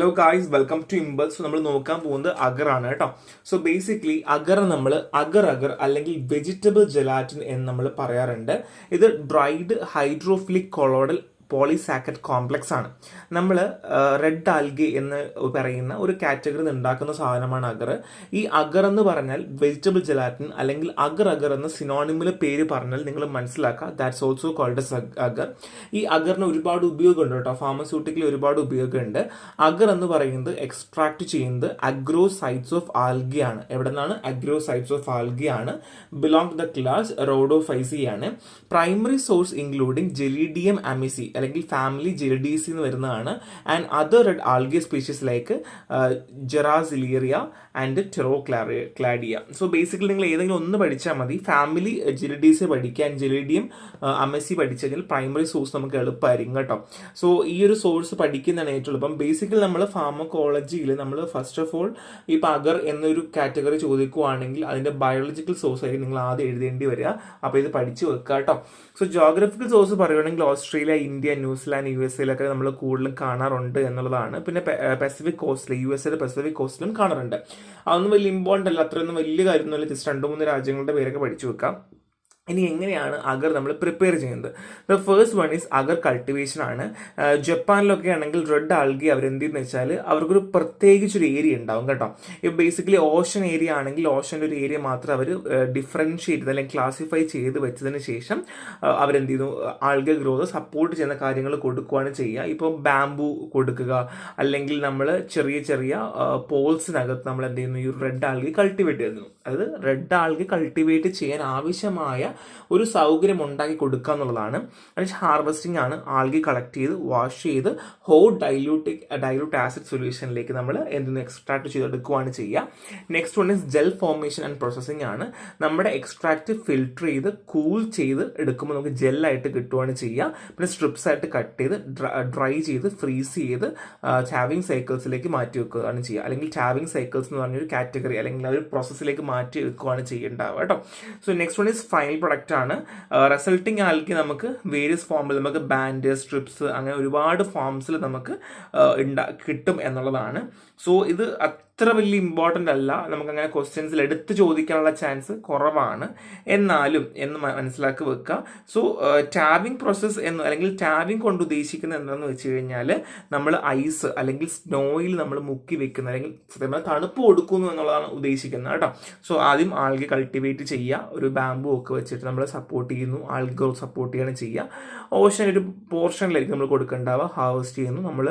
Hello guys, welcome to Impulse. നമ്മൾ നോക്കാൻ പോകുന്നത് അഗർ ആണ് കേട്ടോ. സോ ബേസിക്കലി അഗർ നമ്മൾ അഗർ അല്ലെങ്കിൽ വെജിറ്റബിൾ ജെലാറ്റിൻ എന്ന് നമ്മൾ പറയാറുണ്ട്. ഇത് ഡ്രൈഡ് ഹൈഡ്രോഫിലിക് കൊളോയിഡൽ പോളിസാക്കറ്റ് കോംപ്ലക്സ് ആണ്. നമ്മൾ റെഡ് ആൽഗെ എന്ന് പറയുന്ന ഒരു കാറ്റഗറി ഉണ്ടാക്കുന്ന സാധനമാണ് അഗർ. ഈ അഗർ എന്ന് പറഞ്ഞാൽ വെജിറ്റബിൾ ജെലാറ്റിൻ അല്ലെങ്കിൽ അഗർ എന്ന സിനോണിമിൽ പേര് പറഞ്ഞാൽ നിങ്ങൾ മനസ്സിലാക്കുക, ദാറ്റ്സ് ഓൾസോ കോൾഡ് എസ് അഗർ. ഈ അഗറിന് ഒരുപാട് ഉപയോഗമുണ്ട് കേട്ടോ, ഫാർമസ്യൂട്ടിക്കൽ ഒരുപാട് ഉപയോഗമുണ്ട്. അഗർ എന്ന് പറയുന്നത് എക്സ്ട്രാക്ട് ചെയ്യുന്നത് അഗ്രോസൈറ്റ്സ് ഓഫ് ആൽഗെ ആണ്. എവിടെ നിന്നാണ്? അഗ്രോസൈറ്റ്സ് ഓഫ് ആൽഗെ ആണ്. Belong to the class Rhodophyceae ആണ്. Primary source including Gelidium amansii അല്ലെങ്കിൽ ഫാമിലി ജെലിഡീസി എന്ന് വരുന്നതാണ്. And other red algae species like Gracilaria and Pterocladia. So basically നിങ്ങൾ ഏതെങ്കിലും ഒന്ന് പഠിച്ചാൽ മതി. ഫാമിലി ജെലിഡീസി പഠിക്കുക, ആൻഡ് ജെലിഡിയം അമസി പഠിച്ചു കഴിഞ്ഞാൽ പ്രൈമറി സോഴ്സ് നമുക്ക് എളുപ്പമായിരിക്കും കേട്ടോ. സോ ഈ ഒരു സോഴ്സ് പഠിക്കുന്നതാണ് ഏറ്റവും എളുപ്പം. ബേസിക്കലി നമ്മൾ ഫാർമക്കോളജിയിൽ നമ്മൾ ഫസ്റ്റ് ഓഫ് ഓൾ ഇപ്പം അഗർ എന്നൊരു കാറ്റഗറി ചോദിക്കുവാണെങ്കിൽ അതിൻ്റെ ബയോളജിക്കൽ സോഴ്സ് ആയിരിക്കും നിങ്ങൾ ആദ്യം എഴുതേണ്ടി വരിക. അപ്പോൾ ഇത് പഠിച്ചു വെക്കുക കേട്ടോ. സോ ജോഗ്രഫിക്കൽ സോഴ്സ് പറയുകയാണെങ്കിൽ ഓസ്ട്രേലിയ, ഇന്ത്യ, ന്യൂസിലാൻഡ്, USA നമ്മൾ കൂടുതലും കാണാറുണ്ട് എന്നുള്ളതാണ്. പിന്നെ പസഫിക് കോസ്റ്റിൽ, USA പസഫിക് കോസ്റ്റിലും കാണാറുണ്ട്. അതൊന്നും വലിയ ഇമ്പോർട്ടൻ്റ് അല്ല, അത്രയൊന്നും വലിയ കാര്യമൊന്നുമില്ല. ജസ്റ്റ് 2-3 രാജ്യങ്ങളുടെ പേരൊക്കെ പഠിച്ചു വെക്കാം. ഇനി എങ്ങനെയാണ് അഗർ നമ്മൾ പ്രിപ്പയർ ചെയ്യുന്നത്? The first one is agar cultivation ആണ്. ജപ്പാനിലൊക്കെ ആണെങ്കിൽ റെഡ് ആൽഗെ അവരെന്ത് ചെയ്യുന്ന വെച്ചാൽ അവർക്കൊരു പ്രത്യേകിച്ചൊരു ഏരിയ ഉണ്ടാവും കേട്ടോ. ഇപ്പോൾ ബേസിക്കലി ഓഷൻ ഏരിയ ആണെങ്കിൽ ഓഷൻ്റെ ഒരു ഏരിയ മാത്രം അവർ ഡിഫറൻഷിയേറ്റ് അല്ലെങ്കിൽ ക്ലാസിഫൈ ചെയ്ത് വെച്ചതിന് ശേഷം അവരെന്ത് ചെയ്യുന്നു, ആൽഗെ ഗ്രോത്ത് സപ്പോർട്ട് ചെയ്യുന്ന കാര്യങ്ങൾ കൊടുക്കുകയാണ് ചെയ്യുക. ഇപ്പോൾ ബാംബു കൊടുക്കുക, അല്ലെങ്കിൽ നമ്മൾ ചെറിയ ചെറിയ പോൾസിനകത്ത് നമ്മൾ എന്ത് ചെയ്യുന്നു, ഈ റെഡ് ആൽഗെ കൾട്ടിവേറ്റ് ചെയ്യുന്നു. അതായത് റെഡ് ആൽഗെ കൾട്ടിവേറ്റ് ചെയ്യാൻ ആവശ്യമായ ഒരു സൗകര്യം ഉണ്ടാക്കി കൊടുക്കുക എന്നുള്ളതാണ്. ഹാർവെസ്റ്റിംഗ് ആണ്. ആൽഗെ കളക്ട് ചെയ്ത് വാഷ് ചെയ്ത് ഹോട്ട് ഡൈലൂട്ട് ആസിഡ് സൊല്യൂഷനിലേക്ക് നമ്മൾ എന്തെന്ന് എക്സ്ട്രാക്ട് ചെയ്തെടുക്കുകയാണ് ചെയ്യുക. Next one is gel formation and processing ആണ്. നമ്മുടെ എക്സ്ട്രാക്ട് ഫിൽട്ടർ ചെയ്ത് കൂൾ ചെയ്ത് എടുക്കുമ്പോൾ നമുക്ക് ജെല്ലായിട്ട് കിട്ടുകയാണ് ചെയ്യുക. പിന്നെ സ്ട്രിപ്സ് ആയിട്ട് കട്ട് ചെയ്ത് ഡ്രൈ ചെയ്ത് ഫ്രീസ് ചെയ്ത് ടാവിംഗ് സൈക്കിൾസിലേക്ക് മാറ്റി വെക്കുകയാണ് ചെയ്യുക. അല്ലെങ്കിൽ ടാവിംഗ് സൈക്കിൾസ് എന്ന് പറഞ്ഞൊരു കാറ്റഗറി അല്ലെങ്കിൽ ആ ഒരു പ്രോസസ്സിലേക്ക് മാറ്റി വെക്കുകയാണ് ചെയ്യേണ്ടത് കേട്ടോ. So next one is final product ആണ്. റിസൾട്ടിങ് ആൽഗെ നമുക്ക് വേരിയസ് ഫോമിൽ നമുക്ക് ബാൻഡ്, സ്ട്രിപ്സ്, അങ്ങനെ ഒരുപാട് ഫോംസിൽ നമുക്ക് കിട്ടും എന്നുള്ളതാണ്. സോ ഇത് അത്ര വലിയ ഇമ്പോർട്ടൻ്റ് അല്ല, നമുക്കങ്ങനെ ക്വസ്റ്റ്യൻസിൽ എടുത്ത് ചോദിക്കാനുള്ള ചാൻസ് കുറവാണ്. എന്നാലും എന്ന് മനസ്സിലാക്കി വെക്കുക. സോ ടാബിംഗ് പ്രോസസ്സ് അല്ലെങ്കിൽ ടാബിംഗ് കൊണ്ട് ഉദ്ദേശിക്കുന്നത് എന്താണെന്ന് വെച്ച് കഴിഞ്ഞാൽ നമ്മൾ ഐസ് അല്ലെങ്കിൽ സ്നോയിൽ നമ്മൾ മുക്കി വെക്കുന്ന അല്ലെങ്കിൽ തണുപ്പ് കൊടുക്കുന്നു എന്നുള്ളതാണ് ഉദ്ദേശിക്കുന്നത് കേട്ടോ. സോ ആദ്യം ആൽഗെ കൾട്ടിവേറ്റ് ചെയ്യുക, ഒരു ബാമ്പു ഒക്കെ വെച്ചിട്ട് നമ്മൾ സപ്പോർട്ട് ചെയ്യുന്നു, ആൽഗെ ഗ്രോത്ത് സപ്പോർട്ട് ചെയ്യാണ് ചെയ്യുക. ഓഷൻ ഒരു പോർഷനിലായിരിക്കും നമ്മൾ കൊടുക്കേണ്ടാവുക. ഹാർവെസ്റ്റ് ചെയ്യുന്നു, നമ്മൾ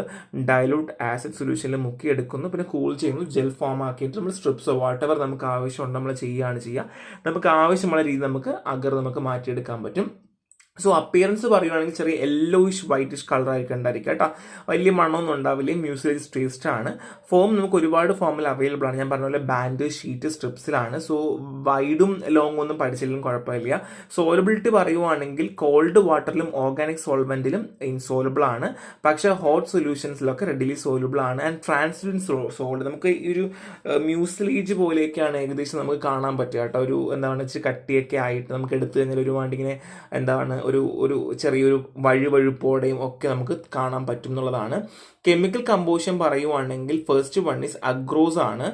ഡൈലൂട്ട് ആസിഡ് സൊല്യൂഷനിൽ മുക്കി എടുക്കുന്നു, പിന്നെ കൂൾ ചെയ്യുന്നു, ജെൽ ഫോം ആക്കിയിട്ട് നമ്മൾ സ്ട്രിപ്സോ വാട്ടെവർ നമുക്ക് ആവശ്യമുണ്ട് നമ്മൾ ചെയ്യുകയാണ് ചെയ്യുക. നമുക്ക് ആവശ്യമുള്ള രീതി നമുക്ക് അഗർ നമുക്ക് മാറ്റിയെടുക്കാൻ പറ്റും. സോ അപ്പിയറൻസ് പറയുകയാണെങ്കിൽ ചെറിയ യെല്ലോയിഷ് വൈറ്റിഷ് കളർ ആയിരിക്കും ഉണ്ടായിരിക്കും കേട്ടോ. വലിയ മണമൊന്നും ഉണ്ടാവില്ല, മ്യൂസിലൈസ് ടേസ്റ്റ് ആണ്. ഫോം നമുക്ക് ഒരുപാട് ഫോമിൽ അവൈലബിൾ ആണ്. ഞാൻ പറഞ്ഞ പോലെ ബാൻഡ്, ഷീറ്റ്, സ്ട്രിപ്സിലാണ്. സോ വൈഡും ലോങ് ഒന്നും പഠിച്ചില്ലെങ്കിലും കുഴപ്പമില്ല. സോലബിലിറ്റി പറയുവാണെങ്കിൽ കോൾഡ് വാട്ടറിലും ഓർഗാനിക് സോൾവെന്റിലും ഇൻസോലബിൾ ആണ്. പക്ഷേ ഹോട്ട് സൊല്യൂഷൻസിലൊക്കെ റെഡിലി സോലബിൾ ആണ്. ആൻഡ് ട്രാൻസ്പെറൻറ്റ് സോൾഡ് നമുക്ക് ഈ ഒരു മ്യൂസിലേജ് പോലെയൊക്കെയാണ് ഏകദേശം നമുക്ക് കാണാൻ പറ്റുക കേട്ടോ. ഒരു എന്താണ് വെച്ചാൽ കട്ടിയൊക്കെ ആയിട്ട് നമുക്ക് എടുത്തു കഴിഞ്ഞാൽ ഒരുപാട് ഇങ്ങനെ എന്താണ് ഒരു ചെറിയൊരു വഴുവഴുപ്പോടെയും ഒക്കെ നമുക്ക് കാണാൻ പറ്റും എന്നുള്ളതാണ്. കെമിക്കൽ കമ്പോസിഷൻ പറയുവാണെങ്കിൽ ഫസ്റ്റ് വൺ ഈസ് അഗ്രോസ് ആണ്.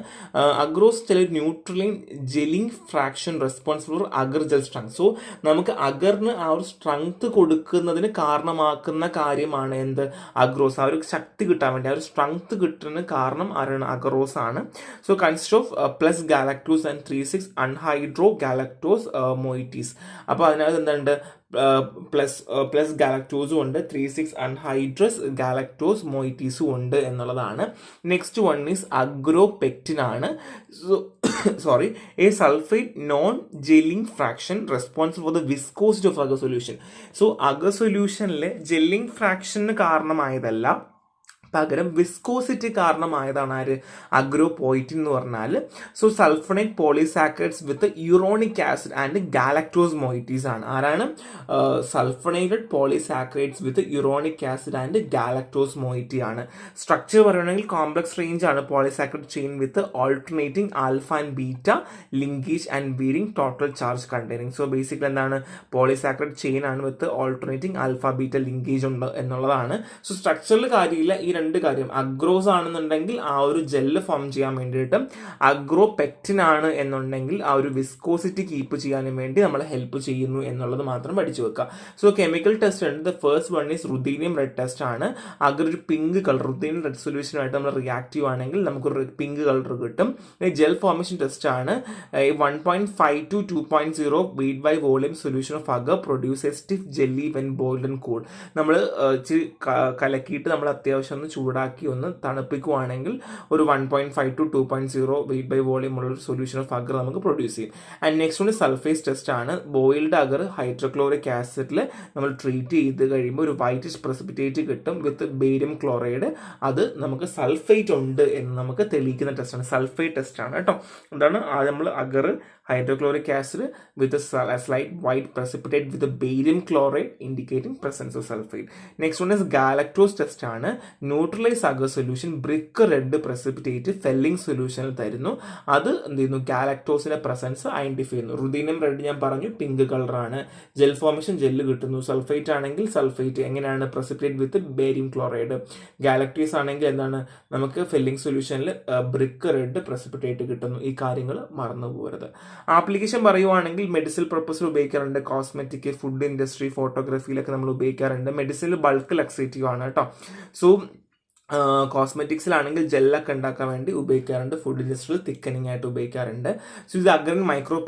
അഗ്രോസ് ചില neutral gelling fraction responsible for agar gel strength. So നമുക്ക് അഗറിന് ആ ഒരു സ്ട്രെങ്ത് കൊടുക്കുന്നതിന് കാരണമാക്കുന്ന കാര്യമാണ് എന്ത്, അഗ്രോസ്. ആ ഒരു ശക്തി കിട്ടാൻ വേണ്ടി, ആ ഒരു സ്ട്രെങ്ത് കിട്ടുന്ന കാരണം ആരാണ്, അഗറോസ് ആണ്. So consist of plus galactose and 3,6 anhydro galactose moieties. അപ്പോൾ അതിനകത്ത് എന്തുണ്ട്, പ്ലസ് ഗാലക്ടോസും ഉണ്ട്, 3,6 അൺഹൈഡ്രസ് ഗാലക്ടോസ് മൊയിറ്റീസും ഉണ്ട് എന്നുള്ളതാണ്. നെക്സ്റ്റ് വൺ ഈസ് അഗ്രോപെക്റ്റിൻ ആണ്. Sorry a sulphate non gelling fraction responsible for the viscosity of agar solution. So agar സൊല്യൂഷനിൽ gelling ഫ്രാക്ഷന് കാരണമായതല്ല, പകരം viscosity കാരണമായതാണ് ആര്, അഗ്രോപോയിറ്റിൻ എന്ന് പറഞ്ഞാൽ. So sulphonate polysaccharides with uronic acid and galactose moieties ആണ്. ആരാണ്, sulphonated polysaccharides with uronic acid and galactose moiety ആണ്. Structure പറയുകയാണെങ്കിൽ complex range ആണ്. Polysaccharide chain with alternating alpha and beta linkage and bearing total charge containing. So basically എന്താണ്, polysaccharide chain ആണ് with alternating alpha beta linkage ഉണ്ട് എന്നുള്ളതാണ്. So സ്ട്രക്ചറിൽ കാര്യമില്ല, ഈ രണ്ട് കാര്യം, അഗ്രോസ് ആണെന്നുണ്ടെങ്കിൽ ആ ഒരു ജെല്ല് ഫോം ചെയ്യാൻ വേണ്ടിയിട്ടും അഗ്രോപെക്റ്റിൻ ആണ് എന്നുണ്ടെങ്കിൽ ആ ഒരു വിസ്കോസിറ്റി കീപ്പ് ചെയ്യാനും വേണ്ടി നമ്മളെ ഹെൽപ്പ് ചെയ്യുന്നു എന്നുള്ളത് മാത്രം പഠിച്ചു വെക്കുക. സോ കെമിക്കൽ ടെസ്റ്റ് ഉണ്ട്. The first one is ruthenium red test ആണ്. അഗർ ഒരു പിങ്ക് കളർ റുദീനിയം റെഡ് സൊല്യൂഷനുമായിട്ട് നമ്മൾ റിയാക്റ്റീവ് ആണെങ്കിൽ നമുക്കൊരു പിങ്ക് കളർ കിട്ടും. ജെൽ ഫോർമേഷൻ ടെസ്റ്റ് ആണ്. 1.5 to 2.0 weight by volume solution of agar produce a stiff jelly when boiled and cooled. നമ്മൾ കലക്കിയിട്ട് നമ്മൾ അത്യാവശ്യം ഒന്ന് ചൂടാക്കി ഒന്ന് തണുപ്പിക്കുവാണെങ്കിൽ ഒരു 1.5 to 2.0 വെയിറ്റ് ബൈ വോളിയം ഉള്ള ഒരു സൊല്യൂഷൻ ഓഫ് അഗർ നമുക്ക് പ്രൊഡ്യൂസ് ചെയ്യും. ആൻഡ് നെക്സ്റ്റ് ഒന്ന് സൾഫേസ് ടെസ്റ്റ് ആണ്. ബോയിൽഡ് അഗർ ഹൈഡ്രോക്ലോറിക് ആസിഡിൽ നമ്മൾ ട്രീറ്റ് ചെയ്ത് കഴിയുമ്പോൾ ഒരു വൈറ്റിഷ് പ്രസിപ്പിറ്റേറ്റ് കിട്ടും വിത്ത് ബേരിയം ക്ലോറൈഡ്. അത് നമുക്ക് സൾഫേറ്റ് ഉണ്ട് എന്ന് നമുക്ക് തെളിയിക്കുന്ന ടെസ്റ്റാണ്, സൾഫേറ്റ് ടെസ്റ്റ് ആണ് കേട്ടോ. എന്താണ് നമ്മൾ അഗർ hydrochloric acid with a slight white precipitate with a barium chloride indicating presence of sulfate. Next one is galactose test ആണ്. Neutralise agar solution brick red precipitate felling സൊല്യൂഷനിൽ തരുന്നു. അത് എന്ത് ചെയ്യുന്നു, ഗാലക്ടോസിന്റെ പ്രസൻസ് ഐഡന്റിഫൈ ചെയ്യുന്നു. റുദീനിയം റെഡ് ഞാൻ പറഞ്ഞു പിങ്ക് കളറാണ്. ജെൽ ഫോർമേഷൻ ജെല്ല് കിട്ടുന്നു. സൾഫേറ്റ് ആണെങ്കിൽ സൾഫേറ്റ് എങ്ങനെയാണ്, പ്രസിപ്പിറ്റേറ്റ് വിത്ത് ബേരിയം ക്ലോറൈഡ്. ഗാലക്ടീസ് ആണെങ്കിൽ എന്താണ്, നമുക്ക് ഫെല്ലിംഗ് സൊല്യൂഷനിൽ ബ്രിക്ക് റെഡ് പ്രസിപ്പിറ്റേറ്റ് കിട്ടുന്നു. ഈ കാര്യങ്ങൾ മറന്നു പോകരുത്. ആപ്ലിക്കേഷൻ പറയുവാണെങ്കിൽ മെഡിസിനൽ പർപ്പസിൽ ഉപയോഗിക്കാറുണ്ട്. കോസ്മെറ്റിക്, ഫുഡ് ഇൻഡസ്ട്രി, ഫോട്ടോഗ്രാഫിയിലൊക്കെ നമ്മൾ ഉപയോഗിക്കാറുണ്ട്. മെഡിസിനിൽ ബൾക്ക് ലക്സേറ്റീവ് ആണ് കേട്ടോ. സോ കോസ്മെറ്റിക്സിലാണെങ്കിൽ ജെല്ലൊക്കെ ഉണ്ടാക്കാൻ വേണ്ടി ഉപയോഗിക്കാറുണ്ട്. ഫുഡ് ഇൻഡസ്ട്രിയിൽ തിക്കനിങ് ആയിട്ട് ഉപയോഗിക്കാറുണ്ട്. സോ ഇത് അഗ്രൻ മൈക്രോ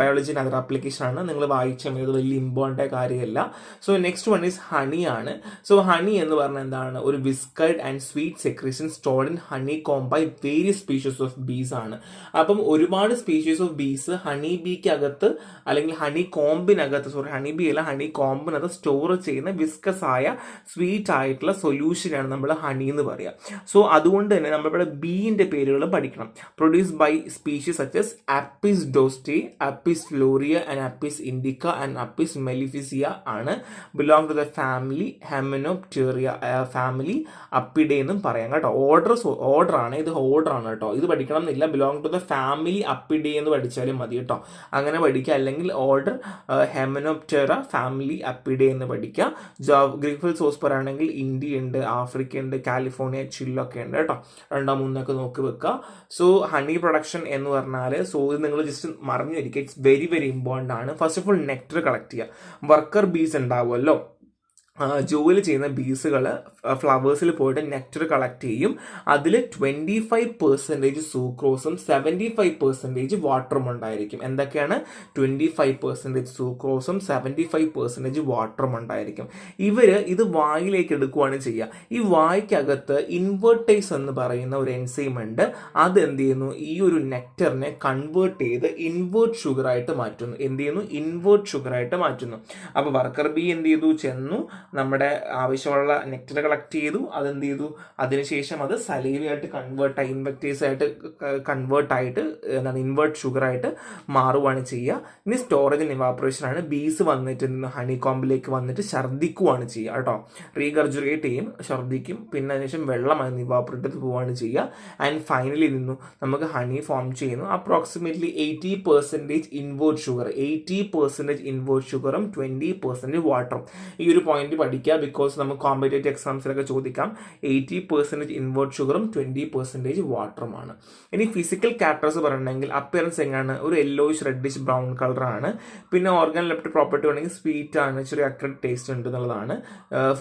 ബയോളജി അതർ ആപ്ലിക്കേഷൻ ആണ്. നിങ്ങൾ വായിച്ചാൽ ഇത് വലിയ ഇമ്പോർട്ടൻ്റ് കാര്യമല്ല. So next one is honey ആണ്. സോ ഹണി എന്ന് പറഞ്ഞാൽ എന്താണ്, ഒരു viscid and sweet secretion stored in honeycomb by various species of bees ആണ്. അപ്പം ഒരുപാട് സ്പീഷീസ് ഓഫ് ബീസ് ഹണി ബീക്ക് അകത്ത് അല്ലെങ്കിൽ ഹണി കോമ്പിനകത്ത്, ഹണി ബി അല്ല ഹണി കോമ്പിനകത്ത് സ്റ്റോർ ചെയ്യുന്ന വിസ്കസ് ആയ സ്വീറ്റ് ആയിട്ടുള്ള സൊല്യൂഷനാണ് നമ്മൾ ഹണി എന്ന് പറയാം. സോ അതുകൊണ്ട് തന്നെ നമ്മളിവിടെ ബീന്റെ പേരുകൾ പഠിക്കണം. Produce by species such as Apis dorsata, Apis florea and Apis indica and Apis mellifera ആണ്. Belong to the family Hymenoptera family Apidae എന്നും പറയാം കേട്ടോ. ഓർഡർ ആണ്, ഇത് ഓർഡർ ആണ് കേട്ടോ. ഇത് പഠിക്കണം എന്നില്ല. ബിലോങ് ടു ദ ഫാമിലി അപ്പിഡേ എന്ന് പഠിച്ചാലും മതി കേട്ടോ. അങ്ങനെ പഠിക്കുക. അല്ലെങ്കിൽ ഓർഡർ ഹെമനോപ്റ്റെറ ഫാമിലി അപ്പിഡേ എന്ന് പഠിക്കുക. ഗ്രീക്ക് സോസ് പറയുകയാണെങ്കിൽ ഇന്ത്യ ഉണ്ട്, ആഫ്രിക്ക ഉണ്ട്, കാലിഫോർണിയ, ചില്ലൊക്കെ ഉണ്ട് കേട്ടോ. 2, 3 നോക്കി വെക്കുക. സോ ഹണി പ്രൊഡക്ഷൻ എന്ന് പറഞ്ഞാൽ, സോ ഇത് നിങ്ങൾ ജസ്റ്റ് മറിഞ്ഞിരിക്കുക. ഇറ്റ്സ് വെരി വെരി ഇമ്പോർട്ടൻ്റ് ആണ്. First of all nectar collect ചെയ്യുക. വർക്കർ ബീസ് ഉണ്ടാവുമല്ലോ, ജോലി ചെയ്യുന്ന ബീസുകൾ ഫ്ലവേഴ്സിൽ പോയിട്ട് നെക്ടർ കളക്ട് ചെയ്യും. അതിൽ 25% സൂക്രോസും 75% വാട്ടറും ഉണ്ടായിരിക്കും. എന്തൊക്കെയാണ്? 25% സൂക്രോസും 75% വാട്ടറും ഉണ്ടായിരിക്കും. ഇത് വായിലേക്ക് എടുക്കുകയാണ് ചെയ്യുക. ഈ വായ്ക്കകത്ത് ഇൻവേർട്ടേസ് എന്ന് പറയുന്ന ഒരു എൻസൈം ഉണ്ട്. അത് എന്ത് ചെയ്യുന്നു, ഈ ഒരു നെക്ടറിനെ കൺവേർട്ട് ചെയ്ത് ഇൻവേർട്ട് ഷുഗറായിട്ട് മാറ്റുന്നു. എന്ത് ചെയ്യുന്നു? ഇൻവേർട്ട് ഷുഗറായിട്ട് മാറ്റുന്നു. അപ്പോൾ വർക്കർ ബി എന്ത് ചെയ്തു, ചെന്നു നമ്മുടെ ആവശ്യമുള്ള നെക്ടർ കളക്ട് ചെയ്തു. അതെന്ത് ചെയ്തു, അതിനുശേഷം അത് സലീവയായിട്ട് കൺവേർട്ടായി ഇൻവെക്ടേഴ്സ് ആയിട്ട് കൺവേർട്ടായിട്ട് എന്താണ് ഇൻവേർട്ട് ഷുഗറായിട്ട് മാറുകയാണ് ചെയ്യുക. ഇനി സ്റ്റോറേജ് ആൻഡ് ഇവാപ്പറേഷൻ ആണ്. ബീസ് വന്നിട്ട് ഹണി കോമ്പിലേക്ക് വന്നിട്ട് ഛർദ്ദിക്കുകയാണ് ചെയ്യുക കേട്ടോ. റീഗർജുറേറ്റ് ചെയ്യും, ഛർദ്ദിക്കും. പിന്നെ അതിനുശേഷം വെള്ളമായി ഇവാപ്പറേറ്റ് ചെയ്ത് പോവുകയാണ് ചെയ്യുക. ആൻഡ് ഫൈനലി നമുക്ക് ഹണി ഫോം ചെയ്യുന്നു. അപ്രോക്സിമേറ്റ്ലി 80% ഇൻവേർട്ട് ഷുഗർ, 80% ഇൻവേർട്ട് ഷുഗറും 20% വാട്ടറും. ഈ ഒരു പോയിന്റ് പഠിക്കുക. ബിക്കോസ് നമുക്ക് കോമ്പറ്റേറ്റീവ് എക്സാംസിലൊക്കെ ചോദിക്കാം. 80% ഇൻവേർട്ട് ഷുഗറും 20% വാട്ടറുമാണ്. ഇനി ഫിസിക്കൽ ക്യാരക്ടേഴ്സ് പറയണമെങ്കിൽ അപ്പിയറൻസ് എങ്ങനെയാണ്, ഒരു യെല്ലോയിഷ് റെഡിഷ് ബ്രൗൺ കളറാണ്. പിന്നെ ഓർഗൻ ലെപ്റ്റ് പ്രോപ്പർട്ടി വേണമെങ്കിൽ സ്വീറ്റ് ആണ്, ചെറിയ അക്രഡ് ടേസ്റ്റ് ഉണ്ട് എന്നുള്ളതാണ്.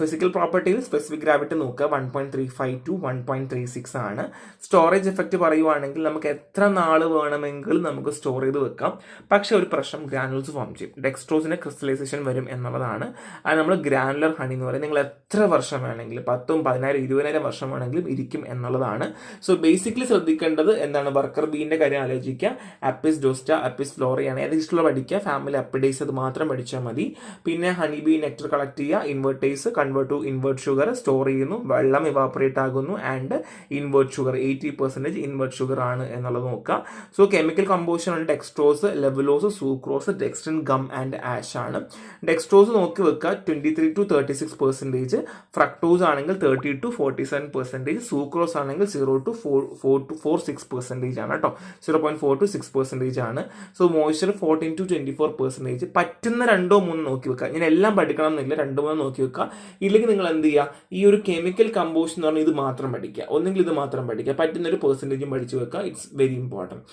ഫിസിക്കൽ പ്രോപ്പർട്ടിയിൽ സ്പെസിഫിക് ഗ്രാവിറ്റി നോക്കുക 1.35 to 1.36 ആണ്. സ്റ്റോറേജ് എഫക്റ്റ് പറയുവാണെങ്കിൽ നമുക്ക് എത്ര നാൾ വേണമെങ്കിലും നമുക്ക് സ്റ്റോർ ചെയ്ത് വെക്കാം. പക്ഷെ ഒരു പ്രശ്നം, ഗ്രാനുൾസ് ഫോം ചെയ്യും. ഡെക്സ്ട്രോസിന് ക്രിസ്റ്റലൈസേഷൻ വരും എന്നുള്ളതാണ്. അത് നമ്മൾ ഗ്രാനുലർ ഹണി എന്ന് പറയും. നിങ്ങൾ എത്ര വർഷം വേണമെങ്കിലും 10, 10,000, 20,000 വർഷം വേണമെങ്കിലും ഇരിക്കും എന്നുള്ളതാണ്. സോ ബേസിക്കലി ശ്രദ്ധിക്കേണ്ടത് എന്താണ്, വർക്കർ ബീന്റെ കാര്യം ആലോചിക്കുക. ആപ്പിസ് ഡോസ്റ്റ, ആപ്പിസ് ഫ്ലോറിയാണ് ഏത് ഇഷ്ടമുള്ള പഠിക്കുക. ഫാമിലി അപ്പിഡേസ് അത് മാത്രം പഠിച്ചാൽ മതി. പിന്നെ ഹണി ബീ നെക്ടർ കളക്ട് ചെയ്യുക. Invertase convert to invert sugar store ചെയ്യുന്നു. വെള്ളം ഇവാപ്പറേറ്റ് ആകുന്നു. And invert sugar 80% invert sugar ആണ് എന്നുള്ളത് നോക്കുക. സോ കെമിക്കൽ കമ്പോസിഷൻ ആണ് dextrose, levulose, sucrose, dextrin, gum and ash ആണ്. ഡെക്സ്ട്രോസ് നോക്കി വെക്കുക 23 to 36%, ഫ്രക്ടോസ് ആണെങ്കിൽ 30 to 47%, സൂക്രോസ് ആണെങ്കിൽ 0 to 4.46% ആണ് കേട്ടോ, 0.4 to 6% ആണ്. So moisture 14 to 24%. പറ്റുന്ന 2-3 നോക്കി വെക്കുക, ഞാൻ എല്ലാം പഠിക്കണം എന്നില്ല, 2-3 നോക്കി വെക്കുക. ഇല്ലെങ്കിൽ നിങ്ങൾ എന്ത് ചെയ്യുക, ഈ ഒരു കെമിക്കൽ കമ്പോസിഷൻ എന്ന് പറഞ്ഞാൽ ഇത് മാത്രം പഠിക്കുക, ഒന്നെങ്കിൽ ഇത് മാത്രം പഠിക്കുക, പറ്റുന്നൊരു പെർസെൻറ്റേജും പഠിച്ചു വെക്കുക. It's very important.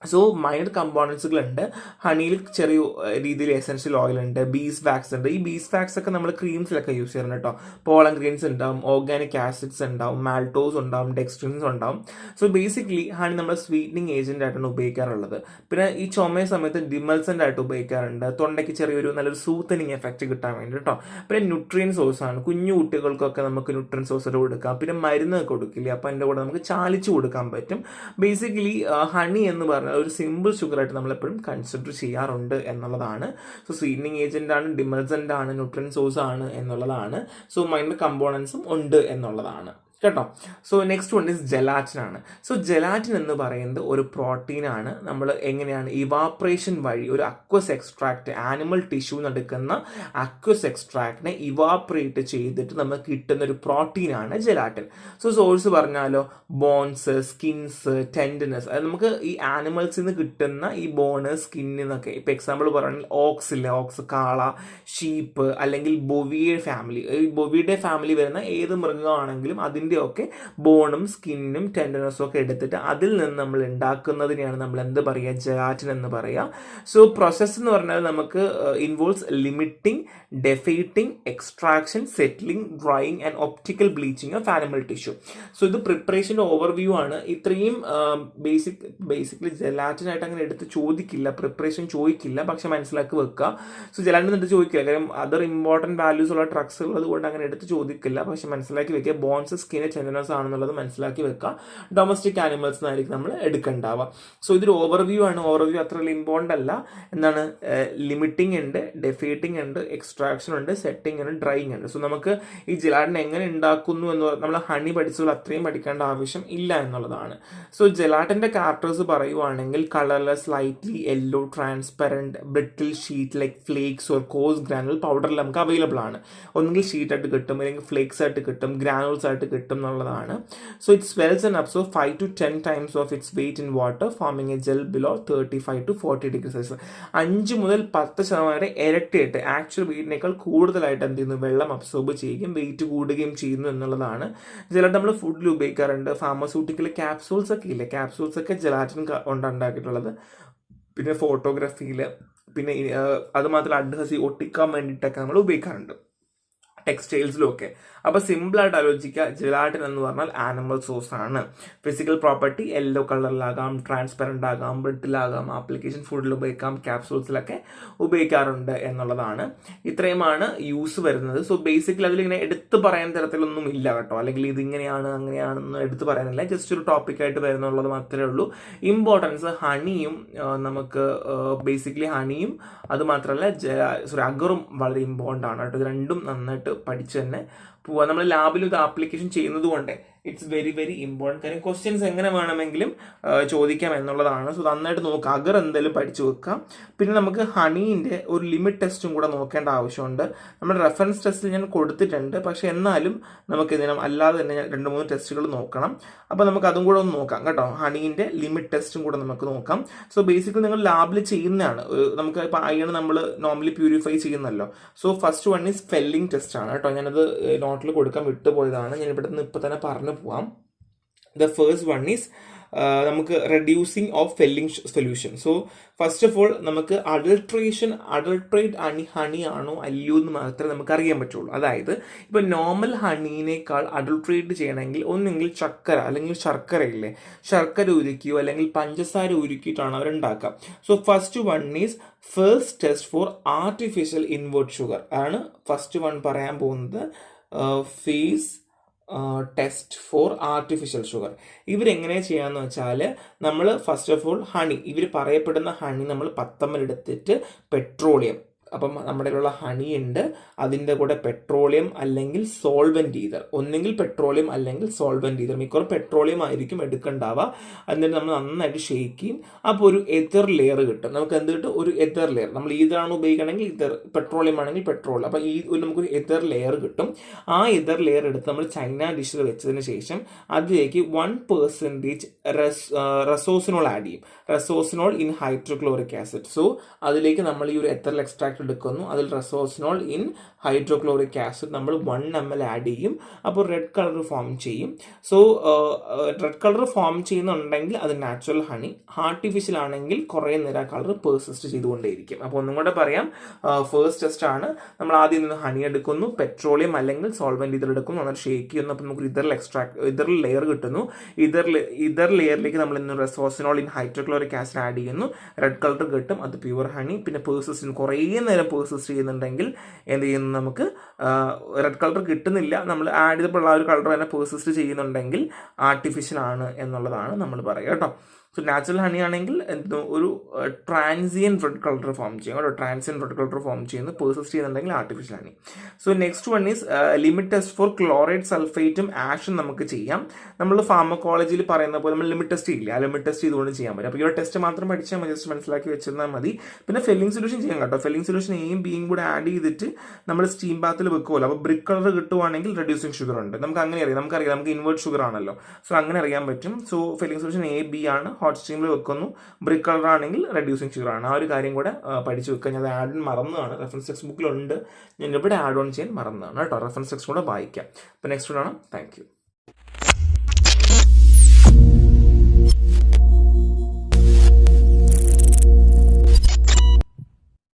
So minor കമ്പോണൻസുകളുണ്ട്. ഹണിയിൽ ചെറിയ രീതിയിൽ എസെൻഷ്യൽ ഓയിൽ ഉണ്ട്, ബീസ് വാക്സ് ഉണ്ട്. ഈ ബീസ് വാക്സ് ഒക്കെ നമ്മൾ ക്രീംസിലൊക്കെ യൂസ് ചെയ്യുന്നത് കേട്ടോ. പോളൻ ഗ്രെയിൻസ് ഉണ്ടാവും, ഓർഗാനിക് ആസിഡ്സ് ഉണ്ടാവും, മാൾട്ടോസ് ഉണ്ടാവും, ഡെക്സ്ട്രിൻസ് ഉണ്ടാവും. സോ ബേസിക്കലി ഹണി നമ്മൾ സ്വീറ്റനിങ് ഏജന്റ് ആയിട്ടാണ് ഉപയോഗിക്കാറുള്ളത്. പിന്നെ ഈ ചുമയ സമയത്ത് ഡിമൾസൻ്റ് ആയിട്ട് ഉപയോഗിക്കാറുണ്ട്, തൊണ്ടയ്ക്ക് ചെറിയൊരു നല്ലൊരു സൂത്തനിങ് എഫക്റ്റ് കിട്ടാൻ വേണ്ടി കേട്ടോ. പിന്നെ ന്യൂട്രിയൻ സോഴ്സ് ആണ്, കുഞ്ഞു കുട്ടികൾക്കൊക്കെ നമുക്ക് ന്യൂട്രിയൻ സോഴ്സ് കൊടുക്കാം. പിന്നെ മരുന്ന് കൊടുക്കില്ല, അപ്പോൾ അതിൻ്റെ കൂടെ നമുക്ക് ചാലിച്ച് കൊടുക്കാൻ പറ്റും. ബേസിക്കലി ഹണി എന്ന് പറഞ്ഞാൽ ഒരു സിമ്പിൾ ഷുഗർ ആയിട്ട് നമ്മളെപ്പോഴും കൺസിഡർ ചെയ്യാറുണ്ട് എന്നുള്ളതാണ്. സോ സ്വീറ്റനിങ് ഏജന്റ് ആണ്, ഡിമൾസൻ്റ് ആണ്, ന്യൂട്രിയൻ സോഴ്സ് ആണ് എന്നുള്ളതാണ്. സോ മൈനർ കമ്പോണൻസും ഉണ്ട് എന്നുള്ളതാണ് കേട്ടോ. So next one is gelatin ആണ്. സോ ജെലാറ്റിൻ എന്ന് പറയുന്നത് ഒരു പ്രോട്ടീനാണ്. നമ്മൾ എങ്ങനെയാണ് ഇവാപ്രേഷൻ വഴി ഒരു അക്വസ് എക്സ്ട്രാക്ട്, ആനിമൽ ടിഷ്യൂ നടക്കുന്ന അക്വസ് എക്സ്ട്രാക്റ്റിനെ ഇവാപ്രേറ്റ് ചെയ്തിട്ട് നമുക്ക് കിട്ടുന്ന ഒരു പ്രോട്ടീനാണ് ജെലാറ്റിൻ. സോ സോഴ്സ് പറഞ്ഞാലോ ബോൺസ്, സ്കിൻസ്, ടെൻഡനസ്, അത് നമുക്ക് ഈ ആനിമൽസിൽ നിന്ന് കിട്ടുന്ന ഈ ബോണ്, സ്കിന്നിൽ നിന്നൊക്കെ. ഇപ്പം എക്സാമ്പിൾ പറയുകയാണെങ്കിൽ ഓക്സ് ഇല്ലേ, ഓക്സ്, കാള, ഷീപ്പ് അല്ലെങ്കിൽ ബൊവിയുടെ ഫാമിലി, ഈ ബൊവിയുടെ ഫാമിലി വരുന്ന ഏത് മൃഗമാണെങ്കിലും അതിൻ്റെ ഒക്കെ ബോണും സ്കിന്നും ടെൻഡനസും ഒക്കെ എടുത്തിട്ട് അതിൽ നിന്ന് നമ്മൾ ഉണ്ടാക്കുന്നതിനെയാണ് നമ്മൾ എന്ത് പറയുക, ജെലാറ്റിൻ എന്ന് പറയുക. സോ പ്രോസസ്സ് എന്ന് പറഞ്ഞാൽ നമുക്ക് involves limiting, defatting, extraction, settling, drying and optical bleaching of animal tissue. So ഇത് പ്രിപ്പറേഷൻ്റെ ഓവർവ്യൂ ആണ്. ഇത്രയും ബേസിക്കലി ജെലാറ്റിൻ ആയിട്ട് അങ്ങനെ എടുത്ത് ചോദിക്കില്ല, പ്രിപ്പറേഷൻ ചോദിക്കില്ല, പക്ഷെ മനസ്സിലാക്കി വെക്കുക. സോ ജെലാറ്റിൻ എടുത്ത് ചോദിക്കില്ല, കാര്യം അതർ ഇമ്പോർട്ടൻറ്റ് വാല്യൂസ് ഉള്ള ഡ്രഗ്സ് ഉള്ളത് കൊണ്ട് അങ്ങനെ എടുത്ത് ചോദിക്കില്ല, പക്ഷെ മനസ്സിലാക്കി വെക്കുക. ബോൺസ്, സ്കിൻ, ടെൻഡനസ് ആണെന്നുള്ളത് മനസ്സിലാക്കി വെക്കുക. ഡൊമസ്റ്റിക് ആനിമൽസ് എന്നായിരിക്കും നമ്മൾ എടുക്കണ്ടാവുക. സോ ഇതൊരു ഓവർവ്യൂ ആണ്. ഓവർവ്യൂ അത്ര ഇമ്പോർട്ടൻ്റ് അല്ല. എന്താണ്, ലിമിറ്റിംഗ് ഉണ്ട്, ഡെഫേറ്റിംഗ് ഉണ്ട്, എക്സ്ട്രാക്ഷൻ ഉണ്ട്, സെറ്റിംഗ് ഉണ്ട്, ഡ്രൈയിങ് ഉണ്ട്. സോ നമുക്ക് ഈ ജെലാറ്റിൻ എങ്ങനെ ഉണ്ടാക്കുന്നു എന്ന് നമ്മൾ ഹണി പഠിച്ചത് അത്രയും പഠിക്കേണ്ട ആവശ്യം ഇല്ല എന്നുള്ളതാണ്. സോ ജെലാറ്റിൻ്റെ ക്യാരക്ടേഴ്സ് പറയുവാണെങ്കിൽ colourless, lightly yellow, transparent, brittle, sheet like flakes or coarse granule പൗഡറിൽ നമുക്ക് അവൈലബിൾ ആണ്. ഒന്നുകിൽ ഷീറ്റായിട്ട് കിട്ടും, അല്ലെങ്കിൽ ഫ്ലേക്സ് ആയിട്ട് കിട്ടും, ഗ്രാനുൾസ് ആയിട്ട് കിട്ടും എന്നുള്ളതാണ്. So it swells and absorbs 5 to 10 times of its weight in water, forming a gel below 35 to 40 degrees Celsius. 5 മുതൽ 10% വരെ ഇരട്ടിയായിട്ട്, ആക്ച്വൽ വെയിറ്റിനേക്കാൾ കൂടുതലായിട്ട് എന്ത് ചെയ്യുന്നു, വെള്ളം അബ്സോർബ് ചെയ്യുകയും വെയിറ്റ് കൂടുകയും ചെയ്യുന്നു എന്നുള്ളതാണ്. ജെലാറ്റിൻ നമ്മൾ ഫുഡിൽ ഉപയോഗിക്കാറുണ്ട്. ഫാർമസ്യൂട്ടിക്കൽ ക്യാപ്സൂൾസ് ഒക്കെ ഇല്ലേ, ക്യാപ്സൂൾസ് ഒക്കെ ജെലാറ്റിൻ ഉണ്ടാക്കിയിട്ടുള്ളത്. പിന്നെ ഫോട്ടോഗ്രാഫിയിൽ, പിന്നെ അത് മാത്രമല്ല അഡ്ഹസീവ് ഒട്ടിക്കാൻ വേണ്ടിയിട്ടൊക്കെ നമ്മൾ ഉപയോഗിക്കാറുണ്ട്, ടെക്സ്റ്റൈൽസിലും ഒക്കെ. അപ്പോൾ സിമ്പിളായിട്ട് ആലോചിക്കുക, ജെലാറ്റിൻ എന്ന് പറഞ്ഞാൽ ആനിമൽ സോഴ്സ് ആണ്. ഫിസിക്കൽ പ്രോപ്പർട്ടി യെല്ലോ കളറിലാകാം, ട്രാൻസ്പെറൻ്റ് ആകാം, ബ്രിട്ടിലാകാം, ആപ്ലിക്കേഷൻ ഫുഡിൽ ഉപയോഗിക്കാം, ക്യാപ്സൂൾസിലൊക്കെ ഉപയോഗിക്കാറുണ്ട് എന്നുള്ളതാണ്. ഇത്രയുമാണ് യൂസ് വരുന്നത്. സോ ബേസിക്കലി അതിലിങ്ങനെ എടുത്തു പറയാൻ തരത്തിലൊന്നും ഇല്ല കേട്ടോ, അല്ലെങ്കിൽ ഇതിങ്ങനെയാണ് അങ്ങനെയാണെന്ന് എടുത്തു പറയാനില്ല, ജസ്റ്റ് ഒരു ടോപ്പിക്കായിട്ട് വരുന്നുള്ളത് മാത്രമേ ഉള്ളൂ. ഇമ്പോർട്ടൻസ് ഹണിയും നമുക്ക് ബേസിക്കലി ഹണിയും അതുമാത്രമല്ല അഗറും വളരെ ഇമ്പോർട്ടൻ്റ് ആണ് കേട്ടോ. ഇത് രണ്ടും നന്നായിട്ട് പഠിച്ച് തന്നെ പോവുക. നമ്മൾ ലാബിൽ ഇത് ആപ്ലിക്കേഷൻ ചെയ്യുന്നത് കൊണ്ട് ഇറ്റ്സ് വെരി വെരി ഇമ്പോർട്ടൻറ്റ്. കാര്യം ക്വസ്റ്റ്യൻസ് എങ്ങനെ വേണമെങ്കിലും ചോദിക്കാം എന്നുള്ളതാണ്. സോ നന്നായിട്ട് നോക്കുക, അഗർ എന്തായാലും പഠിച്ചു വെക്കാം. പിന്നെ നമുക്ക് ഹണീൻ്റെ ഒരു ലിമിറ്റ് ടെസ്റ്റും കൂടെ നോക്കേണ്ട ആവശ്യമുണ്ട്. നമ്മുടെ റെഫറൻസ് ടെസ്റ്റിൽ ഞാൻ കൊടുത്തിട്ടുണ്ട്, പക്ഷേ എന്നാലും നമുക്ക് ഇതിനും അല്ലാതെ തന്നെ 2-3 ടെസ്റ്റുകൾ നോക്കണം. അപ്പോൾ നമുക്ക് അതും കൂടെ ഒന്ന് നോക്കാം കേട്ടോ, ഹണീൻ്റെ ലിമിറ്റ് ടെസ്റ്റും കൂടെ നമുക്ക് നോക്കാം. സോ ബേസിക്കലി നിങ്ങൾ ലാബിൽ ചെയ്യുന്നതാണ്. നമുക്ക് ഇപ്പോൾ അയൺ നമ്മൾ നോർമലി പ്യൂരിഫൈ ചെയ്യുന്നല്ലോ. So first one is Fehling test ആണ് കേട്ടോ. ഞാനത് നോട്ടിൽ കൊടുക്കാൻ വിട്ടുപോയതാണ്, ഞാൻ ഇവിടെ നിന്ന് ഇപ്പോൾ തന്നെ പറഞ്ഞു പോവാം. ദ ഫസ്റ്റ് വൺ ഈസ് നമുക്ക് reducing of felling solution. So first of all നമുക്ക് അഡൾട്രേറ്റ് ഹണി ആണോ അല്ലയോ എന്ന് മാത്രമേ നമുക്ക് അറിയാൻ പറ്റുള്ളൂ. അതായത് ഇപ്പോൾ നോർമൽ ഹണീനേക്കാൾ അഡൾട്രേറ്റ് ചെയ്യണമെങ്കിൽ ഒന്നെങ്കിൽ ചക്കര അല്ലെങ്കിൽ ശർക്കരയില്ലേ, ശർക്കര ഉരുക്കിയോ അല്ലെങ്കിൽ പഞ്ചസാര ഉരുക്കിയിട്ടാണ് അവരുണ്ടാക്കുക. So first one is first test for artificial invert sugar ആണ് ഫസ്റ്റ് വൺ പറയാൻ പോകുന്നത്. Fiehe's test for artificial sugar. ഇവരെങ്ങനെ ചെയ്യാന്ന് വെച്ചാൽ നമ്മൾ ഫസ്റ്റ് ഓഫ് ഓൾ ഹണി, ഇവർ പറയപ്പെടുന്ന ഹണി നമ്മൾ 10 ml എടുത്തിട്ട് പെട്രോളിയം അപ്പം നമ്മുടെ കയ്യിലുള്ള ഹണി ഉണ്ട്, അതിൻ്റെ കൂടെ പെട്രോളിയം അല്ലെങ്കിൽ സോൾവെന്റ് ഈതർ, ഒന്നെങ്കിൽ പെട്രോളിയം അല്ലെങ്കിൽ സോൾവെന്റ് ഈതർ, മിക്കവാറും പെട്രോളിയം ആയിരിക്കും എടുക്കണ്ടാവുക. എന്നിട്ട് നമ്മൾ നന്നായിട്ട് ഷേക്ക് ചെയ്യും. അപ്പോൾ ഒരു എതർ ലെയർ കിട്ടും. നമുക്ക് എന്ത് കിട്ടും? ഒരു എതർ ലെയർ. നമ്മൾ ഈതറാണ് ഉപയോഗിക്കണമെങ്കിൽ ഇതർ, പെട്രോളിയം ആണെങ്കിൽ പെട്രോൾ. അപ്പോൾ നമുക്കൊരു എതർ ലെയർ കിട്ടും. ആ എതർ ലെയർ എടുത്ത് നമ്മൾ ചൈന ഡിഷിൽ വെച്ചതിന് ശേഷം അതിലേക്ക് 1% റെസോസിനോൾ ആഡ് ചെയ്യും. റെസോസിനോൾ ഇൻ ഹൈഡ്രോക്ലോറിക് ആസിഡ്. സോ അതിലേക്ക് നമ്മൾ ഈ ഒരു എത്തറൽ എക്സ്ട്രാക്ട് എടുക്കുന്നു. അതിൽ റെസോസിനോൾ ഇൻ ഹൈഡ്രോക്ലോറിക് ആസിഡ് നമ്മൾ 1 ml ആഡ് ചെയ്യും. അപ്പോൾ റെഡ് കളർ ഫോം ചെയ്യും. സോ റെഡ് കളർ ഫോം ചെയ്യുന്നുണ്ടെങ്കിൽ അത് നാച്ചുറൽ ഹണി, ആർട്ടിഫിഷ്യൽ ആണെങ്കിൽ കുറേ നേരം കളർ പെർസിസ്റ്റ് ചെയ്തുകൊണ്ടേയിരിക്കും. അപ്പോൾ ഒന്നും കൂടെ പറയാം, ഫസ്റ്റ് ടെസ്റ്റ് ആണ്. നമ്മൾ ആദ്യം നിന്ന് ഹണി എടുക്കുന്നു, പെട്രോളിയം അല്ലെങ്കിൽ സോൾവെന്റ് ഇതിൽ എടുക്കുന്നു, നന്നായി ഷേക്ക് ചെയ്യുന്നു. അപ്പോൾ നമുക്ക് ഇതറിൽ ലെയർ കിട്ടുന്നു. ഇതർ ലെയറിലേക്ക് നമ്മൾ ഇന്ന് റെസോസിനോൾ ഇൻ ഹൈഡ്രോക്ലോറിക് ആസിഡ് ആഡ് ചെയ്യുന്നു, റെഡ് കളർ കിട്ടും. അത് പ്യുവർ ഹണി. പിന്നെ പെർസിസ്റ്റ് കുറേ നേരം പെർസിസ്റ്റ് ചെയ്യുന്നുണ്ടെങ്കിൽ എന്ത് ചെയ്യുന്നു? നമുക്ക് റെഡ് കളർ കിട്ടുന്നില്ല, നമ്മൾ ആഡ് ചെയ്തപ്പോൾ ആ ഒരു കളർ തന്നെ പെർസിസ്റ്റ് ചെയ്യുന്നുണ്ടെങ്കിൽ ആർട്ടിഫിഷ്യൽ ആണ് എന്നുള്ളതാണ് നമ്മൾ പറയുക കേട്ടോ. സോ നാച്ചുറൽ ഹണി ആണെങ്കിൽ ഒരു ട്രാൻസിയൻ റെഡ് കളർ ഫോം ചെയ്യും കേട്ടോ. ട്രാൻസിയൻ റെഡ് കളർ ഫോം ചെയ്യുന്നു, പെർസിസ്റ്റ് ചെയ്യുന്നുണ്ടെങ്കിൽ artificial honey. So next one is limit test for chloride സൾഫേറ്റും ആഷും നമുക്ക് ചെയ്യാം. നമ്മൾ ഫാർമക്കോളജിയിൽ പറയുന്ന പോലെ നമ്മൾ ലിമിറ്റ് ടെസ്റ്റ് ചെയ്യില്ല, ആ ലിമിറ്റ് ടെസ്റ്റ് ചെയ്തുകൊണ്ട് ചെയ്യാൻ പറ്റും. അപ്പോൾ ഈ ഒരു ടെസ്റ്റ് മാത്രം പഠിച്ചാൽ മതി, ജസ്റ്റ് മനസ്സിലാക്കി വെച്ചിരുന്നാൽ മതി. പിന്നെ ഫില്ലിംഗ് സൊല്യൂഷൻ ചെയ്യാം കേട്ടോ. ഫില്ലിംഗ് സൊല്യൂഷൻ എയും ബിയും കൂടെ ആഡ് ചെയ്തിട്ട് നമ്മൾ സ്റ്റീം ബാത്തിൽ വെക്കുമല്ലോ. അപ്പോൾ ബ്രിക്ക് കളർ കിട്ടുവാണെങ്കിൽ റെഡ്യൂസിങ് ഷുഗർ ഉണ്ട്. നമുക്ക് അങ്ങനെ അറിയാം, നമുക്ക് ഇൻവേർട്ട് ഷുഗർ ആണല്ലോ. സോ അങ്ങനെ അറിയാൻ പറ്റും. So filling solution A B ആണ്. ഹോട്ട് സ്റ്റീമിൽ വെക്കുന്നു. ബ്രിക്ക് കളർ ആണെങ്കിൽ റെഡ്യൂസിങ് ഷുഗർ ആണ്. ആ ഒരു കാര്യം കൂടെ പഠിച്ചു വെക്കുക. ഞാൻ അത് ആഡ് മറന്നതാണ്, റെഫറൻസ് ടെക്സ്റ്റ് ബുക്കിലുണ്ട്, ഞാൻ ഇവിടെ ആഡ് ഓൺ ചെയ്യാൻ മറന്നതാണ് കേട്ടോ. റെഫറൻസ് ടെക്സ്റ്റ് കൂടെ വായിക്കാം. അപ്പോൾ നെക്സ്റ്റ് ആണ്. Thank you.